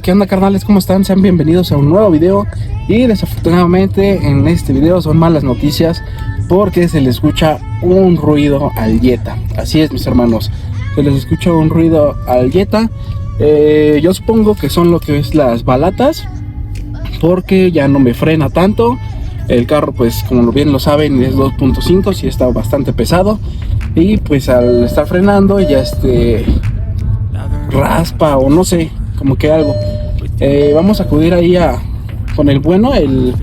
¿Qué onda, carnales? ¿Cómo están? Sean bienvenidos a un nuevo video. Y desafortunadamente en este video son malas noticias porque se le escucha un ruido al Jetta. Así es, mis hermanos, se les escucha un ruido al Jetta. Yo supongo que son lo que es las balatas, porque ya no me frena tanto. El carro, pues como bien lo saben, es 2.5, sí está bastante pesado. Y pues al estar frenando ya raspa o no sé, como que algo. Vamos a acudir ahí con el bueno, el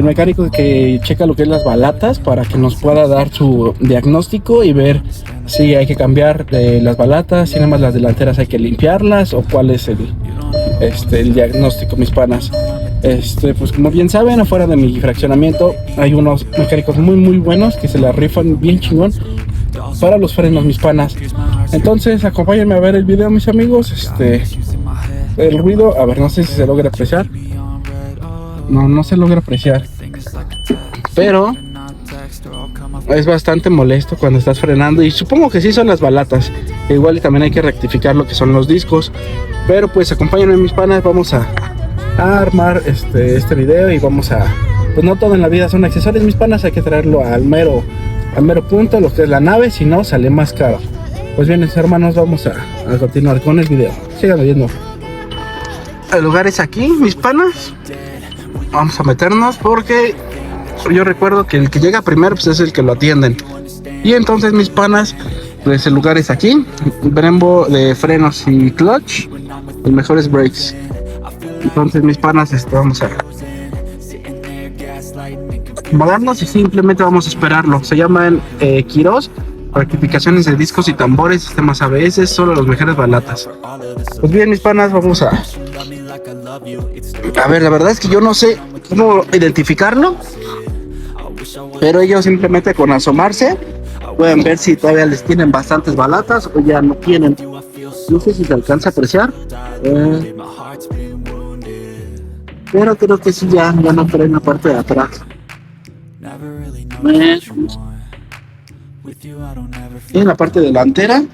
mecánico que checa lo que es las balatas, para que nos pueda dar su diagnóstico y ver si hay que cambiar las balatas, si nada más las delanteras hay que limpiarlas, o cuál es el diagnóstico, mis panas. Pues como bien saben, afuera de mi fraccionamiento hay unos mecánicos muy buenos que se la rifan bien chingón para los frenos, mis panas. Entonces acompáñenme a ver el video, mis amigos. El ruido, a ver, no sé si se logra apreciar. No se logra apreciar, pero es bastante molesto cuando estás frenando, y supongo que sí son las balatas. Igual y también hay que rectificar lo que son los discos. Pero pues acompáñenme, mis panas, vamos a armar este video, y vamos pues no todo en la vida son accesorios, mis panas, hay que traerlo al mero punto, lo que es la nave, si no sale más caro. Pues bien, mis hermanos, vamos a continuar con el video. Sigan viendo. El lugar es aquí, mis panas. Vamos a meternos porque yo recuerdo que el que llega primero pues es el que lo atienden. Y entonces, mis panas, pues el lugar es aquí. Brembo de frenos y clutch, los mejores brakes. Entonces, mis panas, vamos a acomodarnos y simplemente vamos a esperarlo. Se llaman Quirós, rectificaciones de discos y tambores, sistemas ABS, solo los mejores balatas. Pues bien, mis panas, vamos a ver, la verdad es que yo no sé cómo identificarlo, pero ellos simplemente con asomarse pueden ver si todavía les tienen bastantes balatas o ya no tienen. No sé si se alcanza a apreciar, pero creo que sí, ya no traen la parte de atrás. Y en la parte delantera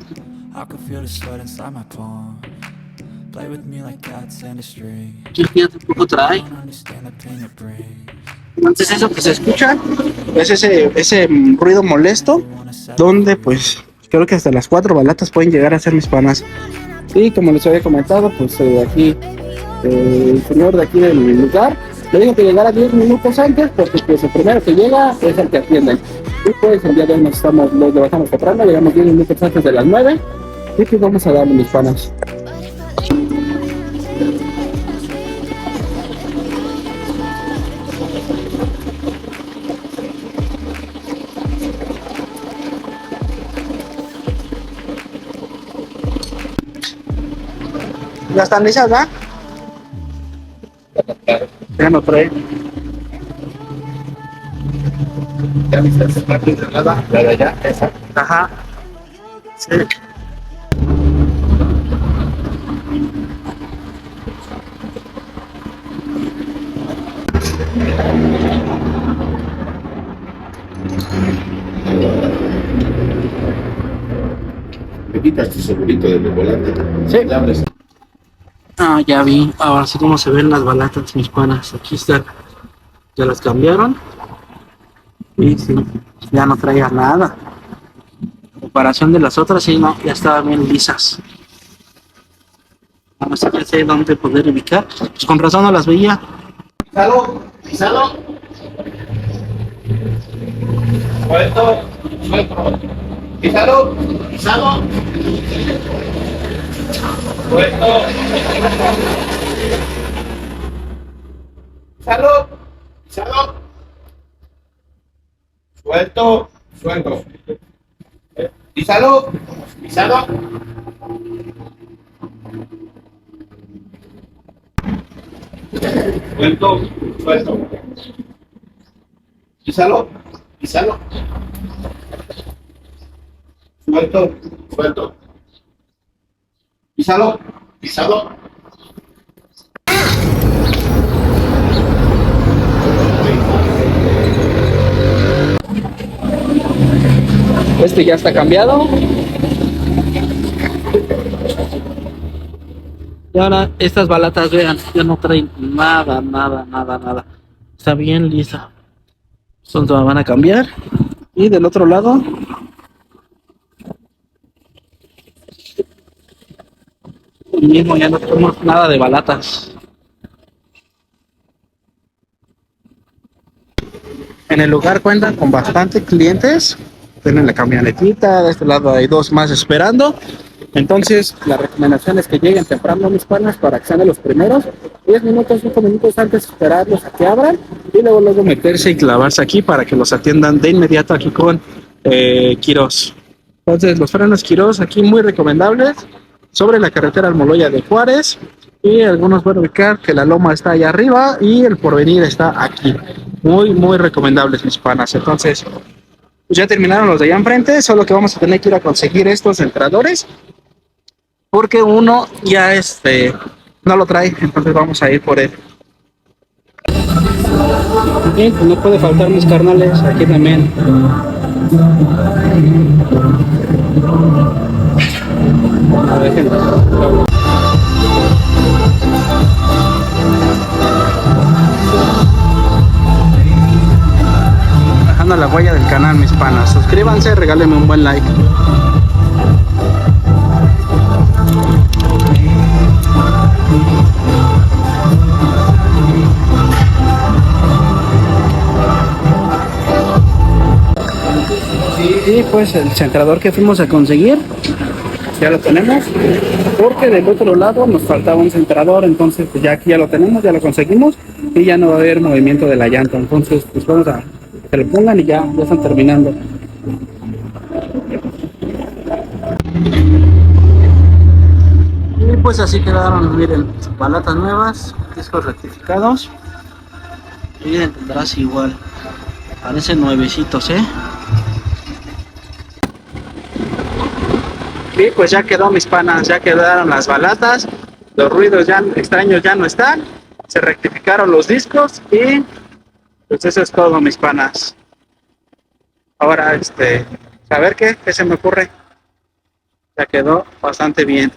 aquí tampoco trae. Entonces eso que se escucha es ese ruido molesto, donde pues creo que hasta las 4 balatas pueden llegar a ser, mis panas. Y como les había comentado, pues aquí el señor de aquí del lugar le digo que llegara 10 minutos antes, porque pues el primero que llega es el que atienden. Y pues el día de hoy nos bajamos temprano, llegamos 10 minutos antes de las 9. Y pues vamos a darle, mis panas. ¿Ya están listas, ¿verdad? Ya no trae. ¿Ya viste esa parte de nada? La de allá, esa. Ajá. Sí. Me quitas tu segurito de mi volante. Sí. Le abres. Ah, ya vi. Ahora sí cómo se ven las balatas, mis panas. Aquí están. Ya las cambiaron. Y sí, ya no traía nada. En comparación de las otras, sí, no, ya estaban bien lisas. Vamos a ver si hay dónde poder ubicar. Pues con razón no las veía. Pisalo, pisalo. Suelto, suelto. Pisalo, pisalo. Suelto. Pisalo, pisalo. Suelto, suelto. Pisalo, pisalo. Suelto, suelto. Pisalo, pisalo. Suelto, suelto. Pisalo, pisalo. Ya está cambiado. Y ahora estas balatas, vean, ya no traen nada, nada, nada, nada. Está bien lisa. Entonces la van a cambiar. Y del otro lado, lo mismo, ya no tenemos nada de balatas. En el lugar cuentan con bastantes clientes. Tienen la camionetita, de este lado hay dos más esperando. Entonces, la recomendación es que lleguen temprano, mis panas, para que sean de los primeros 10 minutos, 5 minutos antes, esperarlos a que abran y luego meterse y clavarse aquí para que los atiendan de inmediato aquí con Quirós. Entonces, los frenos Quirós aquí muy recomendables sobre la carretera Almoloya de Juárez, y algunos pueden ubicar que la Loma está allá arriba y el Porvenir está aquí. Muy, muy recomendables, mis panas. Entonces, pues ya terminaron los de allá enfrente, solo que vamos a tener que ir a conseguir estos entradores porque uno ya no lo trae, entonces vamos a ir por él. Bien, pues no puede faltar mis carnales aquí también. A ver, gente. Dejando la huella del canal, mis panas. Suscríbanse, regálenme un buen like. Y pues el centrador que fuimos a conseguir ya lo tenemos, porque del otro lado nos faltaba un centrador. Entonces pues ya aquí ya lo tenemos, ya lo conseguimos y ya no va a haber movimiento de la llanta. Entonces pues vamos a que lo pongan y ya están terminando. Y pues así quedaron, miren, balatas nuevas, discos rectificados, y tendrás igual, parecen nuevecitos, Y pues ya quedó, mis panas, ya quedaron las balatas, los ruidos ya extraños ya no están, se rectificaron los discos y pues eso es todo, mis panas. Ahora, a ver qué se me ocurre. Ya quedó bastante bien.